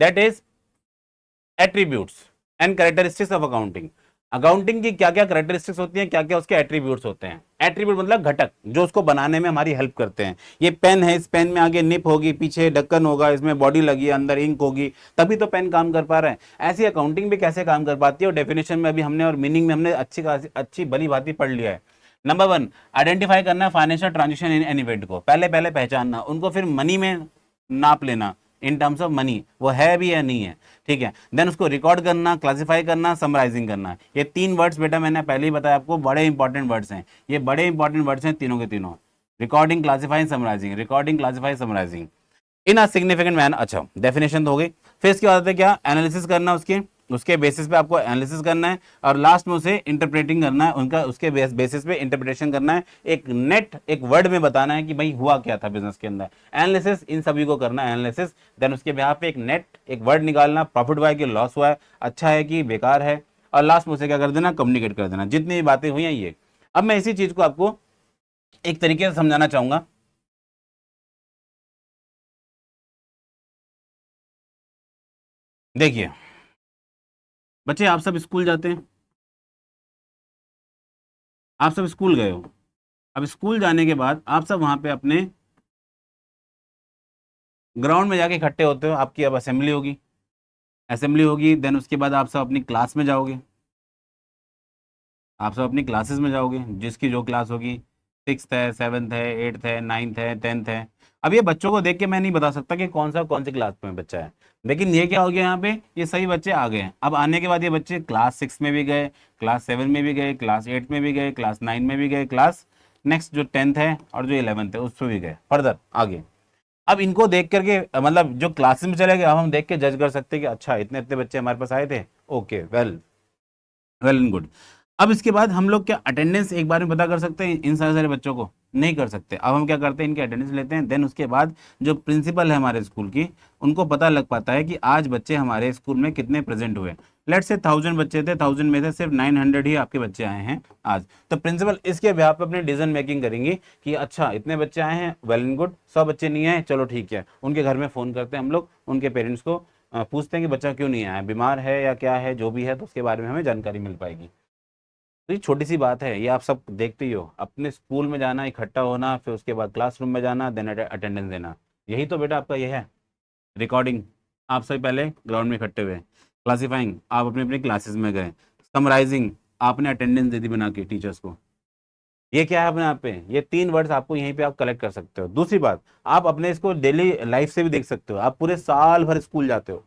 That is attributes and characteristics of accounting. Accounting की क्या क्या कैरेक्टरिस्टिक्स होती हैं, क्या क्या उसके एट्रीब्यूट्स होते हैं। एट्रीब्यूट मतलब घटक जो उसको बनाने में हमारी हेल्प करते हैं। ये पेन है, इस पेन में आगे निप होगी, पीछे ढक्कन होगा, इसमें बॉडी लगी है, अंदर इंक होगी, तभी तो पेन काम कर पा रहा है। ऐसी अकाउंटिंग भी कैसे काम कर पाती है, और डेफिनेशन में अभी हमने और मीनिंग में हमने अच्छी भली भांति पढ़ लिया है। नंबर 1, आइडेंटिफाई करना financial transaction in any event को, पहले पहले पहचानना उनको, फिर मनी में नाप लेना इन टर्म्स ऑफ मनी, वो है भी या नहीं है, ठीक है। देन उसको रिकॉर्ड करना, क्लासिफाई करना, समराइजिंग करना। ये 3 वर्ड्स बेटा मैंने पहले ही बताया आपको, बड़े इंपॉर्टेंट वर्ड्स हैं, ये बड़े इंपॉर्टेंट वर्ड्स हैं तीनों के तीनों। Recording, classifying, summarising, recording, classifying, summarising in a significant man. अच्छा, डेफिनेशन तो हो गई। फिर इसके बाद क्या, एनालिसिस करना, उसके बेसिस पे आपको एनालिसिस करना है, और लास्ट में उसे इंटरप्रेटिंग करना है, उनका उसके बेसिस पे इंटरप्रिटेशन करना है, एक वर्ड में बताना है कि भाई हुआ क्या था बिजनेस के अंदर। एनालिसिस इन सभी को करना है, एनालिसिस, देन उसके बिहाफ पे एक वर्ड निकालना, प्रॉफिट हुआ है कि लॉस हुआ है, अच्छा है कि बेकार है, और लास्ट में उसे क्या कर देना, कम्युनिकेट कर देना। जितनी भी बातें हुई हैं ये। अब मैं इसी चीज को आपको एक तरीके से समझाना चाहूंगा। देखिए बच्चे, आप सब स्कूल जाते हैं, आप सब स्कूल गए हो। अब स्कूल जाने के बाद आप सब वहां पे अपने ग्राउंड में जाके इकट्ठे होते हो, आपकी अब असेंबली होगी, देन उसके बाद आप सब अपनी क्लास में जाओगे, आप सब अपनी क्लासेस में जाओगे, जिसकी जो क्लास होगी, 6th है, 7th है, 8th है, 9th है, 10th है। अब ये बच्चों को देख के मैं नहीं बता सकता कि कौन सी क्लास में बच्चा है, लेकिन ये क्या हो गया, यहाँ पे ये सही बच्चे आ गए हैं। अब आने के बाद ये बच्चे क्लास 6 में भी गए, क्लास 7 में भी गए, क्लास 8 में भी गए, क्लास 9 में भी गए, क्लास नेक्स्ट जो 10th है और जो 11th है उसमें भी गए, फर्दर आगे। अब इनको देख करके मतलब जो क्लासेस में चले गए, अब हम देख के जज कर सकते हैं कि अच्छा इतने इतने बच्चे हमारे पास आए थे, okay, well well and good. अब इसके बाद हम लोग क्या अटेंडेंस एक बार में पता कर सकते हैं इन सारे सारे बच्चों को? नहीं कर सकते। अब हम क्या करते हैं, इनकी अटेंडेंस लेते हैं, देन उसके बाद जो प्रिंसिपल है हमारे स्कूल की, उनको पता लग पाता है कि आज बच्चे हमारे स्कूल में कितने प्रेजेंट हुए। लेट्स से 1000 बच्चे थे, 1000 में से सिर्फ 900 ही आपके बच्चे आए हैं आज। तो प्रिंसिपल इसके बिहाफ पे अपनी डिसीजन मेकिंग करेंगी कि अच्छा इतने बच्चे आए हैं, वेल एंड गुड, 100 बच्चे नहीं आए, चलो ठीक है। उनके घर में फोन करते हैं हम लोग, उनके पेरेंट्स को पूछते हैं कि बच्चा क्यों नहीं आया, बीमार है या क्या है, जो भी है, तो उसके बारे में हमें जानकारी मिल पाएगी। तो ये छोटी सी बात है, ये आप सब देखते ही हो, अपने स्कूल में जाना, इकट्ठा होना, फिर उसके बाद क्लासरूम में जाना, देन अटेंडेंस देना, यही तो बेटा आपका ये है। रिकॉर्डिंग, आप सभी पहले ग्राउंड में इकट्ठे हुए। क्लासिफाइंग, आप अपनी अपनी क्लासेस में गए। समराइजिंग, आपने अटेंडेंस दे दी बना के टीचर्स को। ये क्या है अपने आप पे, ये 3 वर्ड्स आपको यहीं पे आप कलेक्ट कर सकते हो। दूसरी बात, आप अपने इसको डेली लाइफ से भी देख सकते हो। आप पूरे साल भर स्कूल जाते हो,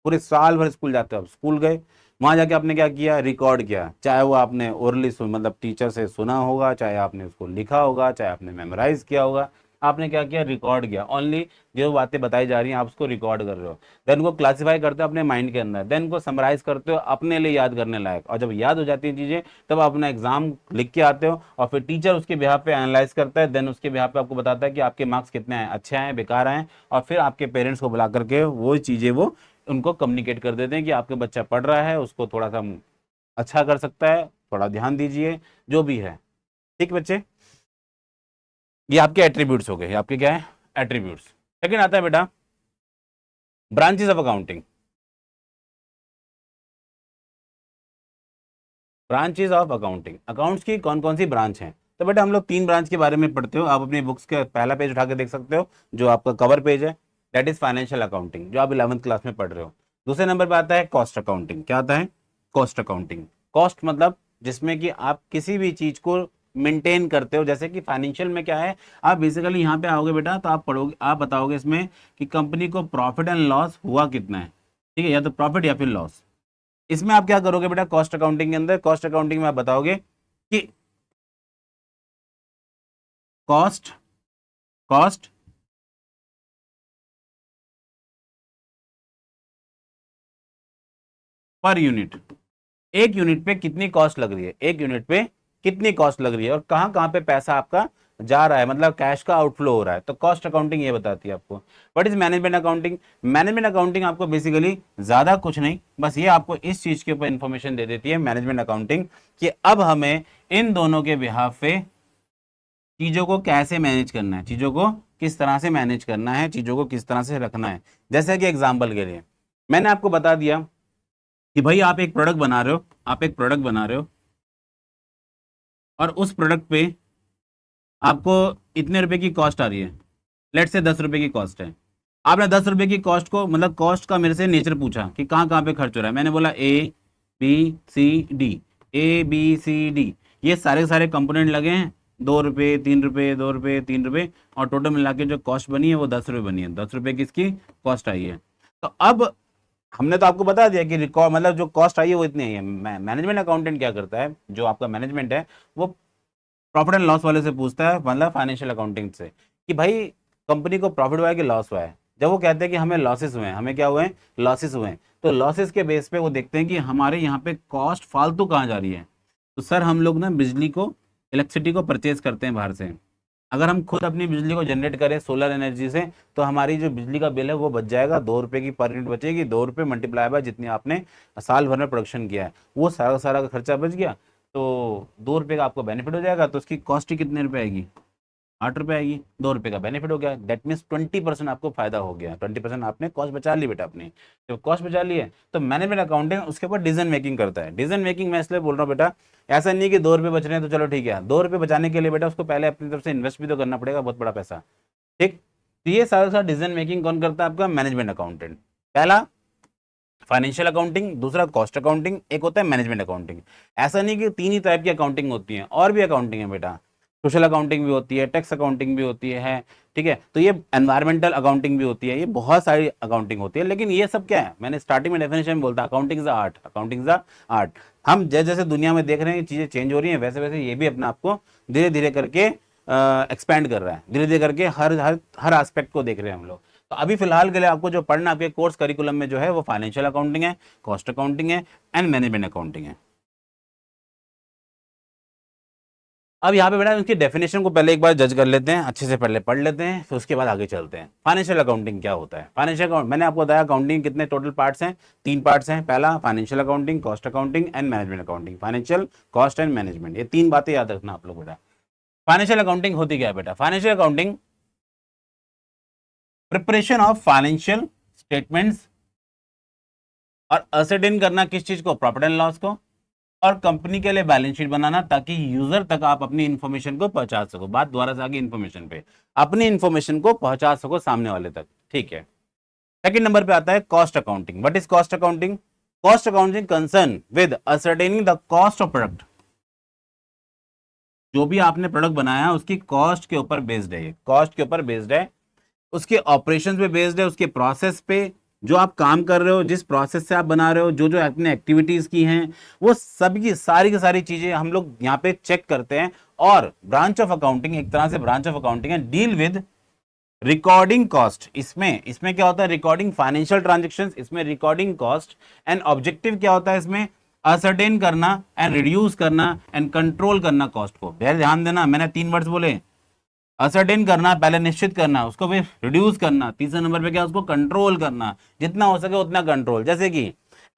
पूरे साल भर स्कूल जाते हो, आप स्कूल गए, वहां जाके आपने क्या किया, रिकॉर्ड किया, चाहे वो आपने ओरली मतलब टीचर से सुना होगा, चाहे आपने उसको लिखा होगा, चाहे आपने मेमोराइज किया होगा, आपने क्या किया, रिकॉर्ड किया। ओनली जो बातें बताई जा रही हैं आप उसको रिकॉर्ड कर रहे हो, देन उनको क्लासीफाई करते हो अपने माइंड के अंदर, देन उनको समराइज करते हो अपने लिए याद करने लायक, और जब याद हो जाती है चीजें तब आप अपना एग्जाम लिख के आते हो, और फिर टीचर उसके बिहाफ पे एनालाइज करता है, देन उसके बिहाफ पे आपको बताता है कि आपके मार्क्स कितने आए, अच्छे आए, बेकार आए, और फिर आपके पेरेंट्स को बुला करके वो चीजें वो उनको कम्युनिकेट कर देते हैं कि आपके बच्चा पढ़ रहा है, उसको थोड़ा सा अच्छा कर सकता है, थोड़ा ध्यान दीजिए, जो भी है। ठीक बच्चे, ये आपके एट्रीब्यूट्स हो गए, ये आपके क्या है, एट्रीब्यूट्स। सेकंड आता है बेटा branches of accounting. Branches of accounting, accounts की कौन कौन सी ब्रांच हैं? तो बेटा हम लोग 3 ब्रांच के बारे में पढ़ते हो, आप अपनी बुक्स का पहला पेज उठा के देख सकते हो, जो आपका कवर पेज है, दैट इज फाइनेंशियल अकाउंटिंग, जो आप 11th क्लास में पढ़ रहे हो। दूसरे नंबर पे आता है कॉस्ट अकाउंटिंग। क्या आता है? Cost accounting. कॉस्ट मतलब जिसमें कि आप किसी भी चीज को मेंटेन करते हो, जैसे कि फाइनेंशियल में क्या है, आप बेसिकली यहाँ पे आओगे बेटा तो आप पढ़ोगे, आप बताओगे इसमें कि कंपनी को प्रॉफिट एंड लॉस हुआ कितना है, ठीक है, या तो प्रॉफिट या फिर लॉस। इसमें आप क्या करोगे बेटा, कॉस्ट अकाउंटिंग के अंदर, कॉस्ट अकाउंटिंग में आप बताओगे कि कॉस्ट कॉस्ट पर यूनिट, एक यूनिट पे कितनी कॉस्ट लग रही है, एक यूनिट पे कितनी कॉस्ट लग रही है, और कहां कहां पे पैसा आपका जा रहा है, मतलब कैश का आउटफ्लो हो रहा है। तो कॉस्ट अकाउंटिंग ये बताती है आपको। What is management accounting? Management accounting आपको बेसिकली ज्यादा कुछ नहीं, बस ये आपको इस चीज के ऊपर इंफॉर्मेशन दे देती है मैनेजमेंट अकाउंटिंग, कि अब हमें इन दोनों के बिहाफ पे चीजों को कैसे मैनेज करना है, चीजों को किस तरह से मैनेज करना है, चीजों को किस तरह से रखना है। जैसे कि एग्जाम्पल के लिए मैंने आपको बता दिया कि भाई आप एक प्रोडक्ट बना रहे हो, आप एक प्रोडक्ट बना रहे हो और उस प्रोडक्ट पे आपको इतने रुपए की कॉस्ट आ रही है, लेट से 10 रुपए की कॉस्ट है। आपने 10 रुपए की कॉस्ट को, मतलब कॉस्ट का मेरे से नेचर पूछा कि कहाँ कहाँ पे खर्च हो रहा है। मैंने बोला ABCD, ABCD, ये सारे के सारे कंपोनेंट लगे हैं, 2 रुपये 3 रुपये, 2 रुपये 3 रुपये, और टोटल मिला के जो कॉस्ट बनी है वो 10 रुपये बनी है। 10 रुपये की इसकी कॉस्ट आई है। तो अब हमने तो आपको बता दिया कि रिकॉर्ड, मतलब जो कॉस्ट आई है वो इतनी आई है। मैनेजमेंट अकाउंटेंट क्या करता है, जो आपका मैनेजमेंट है वो प्रॉफिट एंड लॉस वाले से पूछता है, मतलब फाइनेंशियल अकाउंटिंग से, कि भाई कंपनी को प्रॉफिट हुआ है कि लॉस हुआ है। जब वो कहते हैं कि हमें लॉसेस हुए हैं, हमें क्या हुए हैं, लॉसेस हुए हैं, तो लॉसेस के बेस पे वो देखते हैं कि हमारे यहाँ पे कॉस्ट फालतू कहाँ जा रही है। तो सर हम लोग ना बिजली को, इलेक्ट्रिसिटी को परचेज करते हैं बाहर से। अगर हम खुद अपनी बिजली को जनरेट करें सोलर एनर्जी से, तो हमारी जो बिजली का बिल है वो बच जाएगा, 2 रुपये की पर यूनिट बचेगी। 2 रुपये मल्टीप्लाई बाय जितनी आपने साल भर में प्रोडक्शन किया है, वो सारा का सारा का खर्चा बच गया। तो 2 रुपये का आपको बेनिफिट हो जाएगा, तो उसकी कॉस्ट ही कितने रुपए आएगी, 8 रुपये आएगी। 2 रुपये का बेनिफिट हो गया, दैट मीन्स 20% आपको फायदा हो गया। 20% आपने कॉस्ट बचा ली बेटा अपनी। जब कॉस्ट बचा ली है तो मैनेजमेंट अकाउंटिंग उसके ऊपर डिसीजन मेकिंग करता है। डिसीजन मेकिंग मैं इसलिए बोल रहा हूँ बेटा, ऐसा नहीं कि 2 रुपये बच रहे हैं तो चलो ठीक है। 2 रुपये बचाने के लिए बेटा उसको पहले अपनी तरफ से इन्वेस्ट भी तो करना पड़ेगा, बहुत बड़ा पैसा। ठीक, तो ये सारा सारा डिसीजन मेकिंग कौन करता है, आपका मैनेजमेंट अकाउंटेंट। पहला फाइनेंशियल अकाउंटिंग, दूसरा कॉस्ट अकाउंटिंग, एक होता है मैनेजमेंट अकाउंटिंग। ऐसा नहीं कि 3 ही टाइप की अकाउंटिंग होती है, और भी अकाउंटिंग है बेटा। सोशल अकाउंटिंग भी होती है, टैक्स अकाउंटिंग भी होती है, ठीक है। तो ये एनवायरमेंटल अकाउंटिंग भी होती है, ये बहुत सारी अकाउंटिंग होती है। लेकिन ये सब क्या है, मैंने स्टार्टिंग में डेफिनेशन में बोलता, accounting is art, accounting is art. हम जैसे जैसे दुनिया में देख रहे हैं चीजें चेंज हो रही हैं, वैसे वैसे ये भी अपने आप को धीरे धीरे करके एक्सपैंड कर रहा है, धीरे धीरे करके हर हर हर एस्पेक्ट को देख रहे हैं हम लोग। तो अभी फिलहाल के लिए आपको जो पढ़ना आपके कोर्स करिकुलम में जो है वो फाइनेंशियल अकाउंटिंग है, कॉस्ट अकाउंटिंग है एंड मैनेजमेंट अकाउंटिंग है। अब यहाँ पे बेटा उसकी डेफिनेशन को पहले एक बार जज कर लेते हैं, अच्छे से पहले पढ़ लेते हैं, फिर उसके बाद आगे चलते हैं। फाइनेंशियल अकाउंटिंग क्या होता है। फाइनेंशियल अकाउंट, मैंने आपको बताया अकाउंटिंग कितने टोटल पार्ट्स हैं, 3 पार्ट्स हैं। पहला financial accounting, cost accounting and management accounting. Financial, cost and management, ये 3 बातें याद रखना आप लोग बेटा। फाइनेंशियल अकाउंटिंग होती क्या है बेटा, financial accounting preparation of financial statements, और असरटेन करना किस चीज को, प्रॉफिट एंड लॉस को, और कंपनी के लिए बैलेंस शीट बनाना, ताकि यूजर तक आप अपनी इंफॉर्मेशन को पहुंचा सको। बात दोबारा से आगे इंफॉर्मेशन पे, अपनी इंफॉर्मेशन को पहुंचा सको सामने वाले तक, ठीक है। सेकंड नंबर पे आता है cost accounting. What is cost accounting. Cost accounting concern with ascertaining the cost of product. जो भी आपने प्रोडक्ट बनाया उसकी कॉस्ट के ऊपर बेस्ड है, कॉस्ट के ऊपर बेस्ड है, उसके ऑपरेशंस पे बेस्ड है, उसके प्रोसेस पे, जो आप काम कर रहे हो, जिस प्रोसेस से आप बना रहे हो, जो जो आपने एक्टिविटीज की हैं, वो सब की सारी चीजें हम लोग यहाँ पे चेक करते हैं। और ब्रांच ऑफ अकाउंटिंग, एक तरह से ब्रांच ऑफ अकाउंटिंग है, डील विद रिकॉर्डिंग कॉस्ट। इसमें क्या होता है, रिकॉर्डिंग फाइनेंशियल ट्रांजेक्शंस, इसमें रिकॉर्डिंग कॉस्ट। एंड ऑब्जेक्टिव क्या होता है इसमें, असरटेन करना एंड रिड्यूस करना एंड कंट्रोल करना कॉस्ट को। ध्यान देना, मैंने 3 वर्ड्स बोले, असरटेन करना, पहले निश्चित करना, उसको फिर रिड्यूस करना, तीसरे नंबर पे क्या, उसको कंट्रोल करना, जितना हो सके उतना कंट्रोल। जैसे कि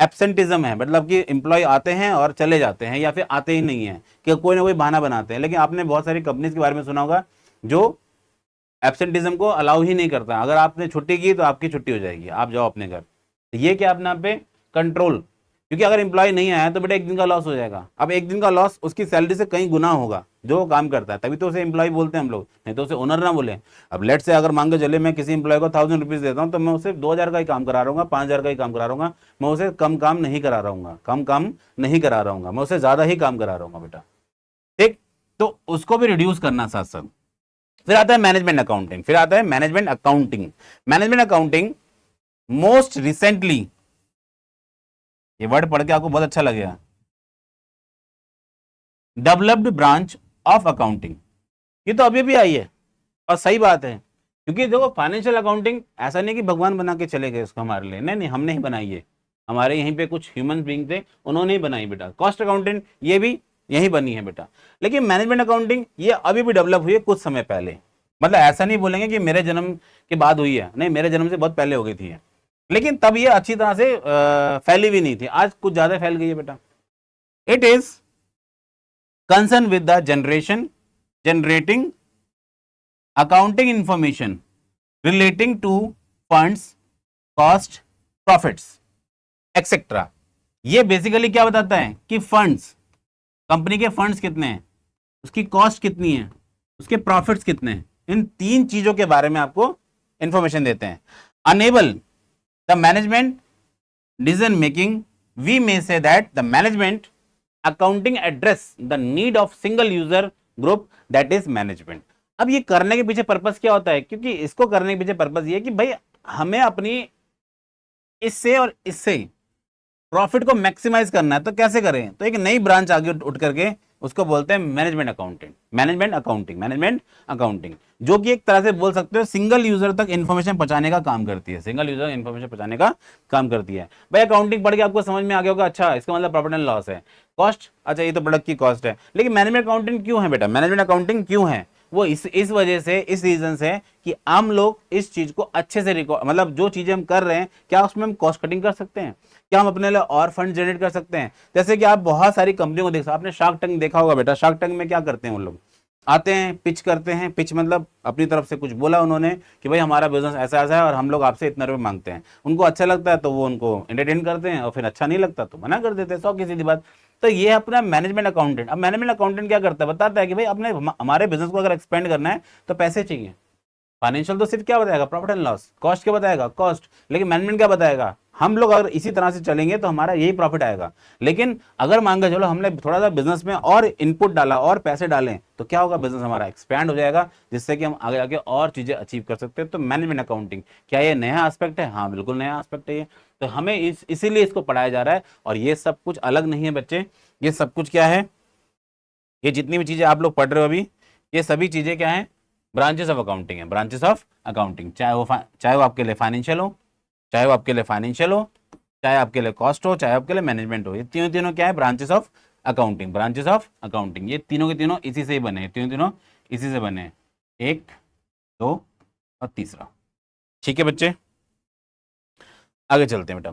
एब्सेंटिज्म है, मतलब कि एम्प्लॉय आते हैं और चले जाते हैं, या फिर आते ही नहीं है, कि कोई ना कोई बहाना बनाते हैं। लेकिन आपने बहुत सारी कंपनीज के बारे में सुना होगा जो एब्सेंटिज्म को अलाउ ही नहीं करता। अगर आपने छुट्टी की तो आपकी छुट्टी हो जाएगी, आप जाओ अपने घर। तो ये क्या अपने आप पे कंट्रोल, क्योंकि अगर एम्प्लॉय नहीं आया तो बेटा 1 दिन का लॉस हो जाएगा। अब 1 दिन का लॉस उसकी सैलरी से कहीं गुना होगा जो वो काम करता है, तभी तो उसे एम्प्लॉय बोलते हैं हम लोग, नहीं तो उसे ओनर ना बोले। अब लेट से अगर मांग के चले मैं किसी एम्प्लॉय को 1000 रुपीज देता हूँ, तो मैं उसे 2000 का ही काम करा रहा हूँ, 5000 का ही काम करा रहा हूँ, मैं उसे कम काम नहीं करा रहा हूँ, कम काम नहीं करा रहा हूँ, मैं उसे ज्यादा ही काम करा रहा हूँ बेटा, ठीक। तो उसको भी रिड्यूस करना साथ साथ। फिर आता है मैनेजमेंट अकाउंटिंग, फिर आता है management accounting. Management accounting most recently, ये वर्ड पढ़ के आपको बहुत अच्छा लगेगा, डेवलप्ड ब्रांच ऑफ अकाउंटिंग। ये तो अभी भी आई है और सही बात है, क्योंकि देखो फाइनेंशियल अकाउंटिंग ऐसा नहीं कि भगवान बना के चले गए इसको हमारे लिए, नहीं नहीं, हमने ही बनाई है। हमारे यहीं पे कुछ ह्यूमन बीइंग थे, उन्होंने ही बनाई बेटा। कॉस्ट अकाउंटेंट ये भी यही बनी है बेटा। लेकिन मैनेजमेंट अकाउंटिंग ये अभी भी डेवलप हुई है कुछ समय पहले, मतलब ऐसा नहीं बोलेंगे कि मेरे जन्म के बाद हुई है, नहीं, मेरे जन्म से बहुत पहले हो गई थी। लेकिन तब ये अच्छी तरह से फैली भी नहीं थी, आज कुछ ज्यादा फैल गई है बेटा। It is concern with the generating accounting information relating to funds, cost, profits। Etcetera. ये बेसिकली क्या बताता है कि फंड्स, कंपनी के फंड्स कितने हैं, उसकी कॉस्ट कितनी है, उसके प्रॉफिट्स कितने हैं, इन 3 चीजों के बारे में आपको इंफॉर्मेशन देते हैं। Enable the management decision making, we may say that the management accounting address the need of single user group, that is management. अब ये करने के पीछे पर्पस क्या होता है, क्योंकि इसको करने के पीछे पर्पस ये है कि भाई हमें अपनी इससे और इससे प्रॉफिट को मैक्सिमाइज करना है। तो कैसे करें, तो एक नई ब्रांच आगे उठ करके उसको बोलते हैं management accounting, management accounting, management accounting, जो कि एक तरह से बोल सकते हो सिंगल यूजर तक इंफॉर्मेशन पहुंचाने का काम करती है, सिंगल यूजर इंफॉर्मेशन पहुंचाने का काम करती है। भाई अकाउंटिंग पढ़ के आपको समझ में आ गया होगा, अच्छा इसका मतलब प्रॉफिट एंड लॉस है, कॉस्ट, अच्छा ये तो प्रोडक्ट की कॉस्ट है। लेकिन मैनेजमेंट अकाउंटिंग क्यों है बेटा, मैनेजमेंट अकाउंटिंग क्यों है, वो इस वजह से, इस रीजन से कि हम लोग इस चीज को अच्छे से रिकॉर्ड, मतलब जो चीजें हम कर रहे हैं क्या उसमें हम कॉस्ट कटिंग कर सकते हैं, क्या हम अपने लिए और फंड जनरेट कर सकते हैं। जैसे कि आप बहुत सारी कंपनियों को देख सकते, आपने शार्क टैंक देखा होगा बेटा, शार्क टैंक में क्या करते हैं वो लोग, आते हैं पिच करते हैं, पिच मतलब अपनी तरफ से कुछ बोला उन्होंने कि भाई हमारा बिजनेस ऐसा ऐसा है और हम लोग आपसे इतना रुपये मांगते हैं। उनको अच्छा लगता है तो वो उनको एंटरटेन करते हैं और फिर अच्छा नहीं लगता तो मना कर देते हैं, 100 की सीधी बात। तो ये अपना मैनेजमेंट अकाउंटेंट। अब मैनेजमेंट अकाउंटेंट क्या करता है, बताता है कि भाई अपने हमारे बिजनेस को अगर एक्सपेंड करना है तो पैसे चाहिए। फाइनेंशियल तो सिर्फ क्या बताएगा, प्रॉफिट एंड लॉस, कॉस्ट क्या बताएगा, कॉस्ट। लेकिन मैनेजमेंट क्या बताएगा, हम लोग अगर इसी तरह से चलेंगे तो हमारा यही प्रॉफिट आएगा। लेकिन अगर मान के चलो हमने थोड़ा सा बिजनेस में और इनपुट डाला और पैसे डालें तो क्या होगा, बिजनेस हमारा एक्सपैंड हो जाएगा, जिससे कि हम आगे आगे और चीजें अचीव कर सकते हैं। तो मैनेजमेंट अकाउंटिंग क्या ये नया एस्पेक्ट है, हाँ बिल्कुल नया एस्पेक्ट है ये। तो हमें इसीलिए इसको पढ़ाया जा रहा है। और ये सब कुछ अलग नहीं है बच्चे, ये सब कुछ क्या है, ये जितनी भी चीजें आप लोग पढ़ रहे हो अभी, ये सभी चीजें क्या है, ब्रांचेस ऑफ अकाउंटिंग है, ब्रांचेस ऑफ अकाउंटिंग। चाहे वो आपके लिए फाइनेंशियल हो, चाहे वो आपके लिए फाइनेंशियल हो, चाहे आपके लिए कॉस्ट हो, चाहे आपके लिए मैनेजमेंट हो, ये तीनों तीनों क्या है, branches of accounting, branches of accounting. ये तीनों के तीनों इसी से ही बने हैं, तीनों तीनों इसी से बने हैं, एक, दो और तीसरा। ठीक है बच्चे, आगे चलते हैं बेटा।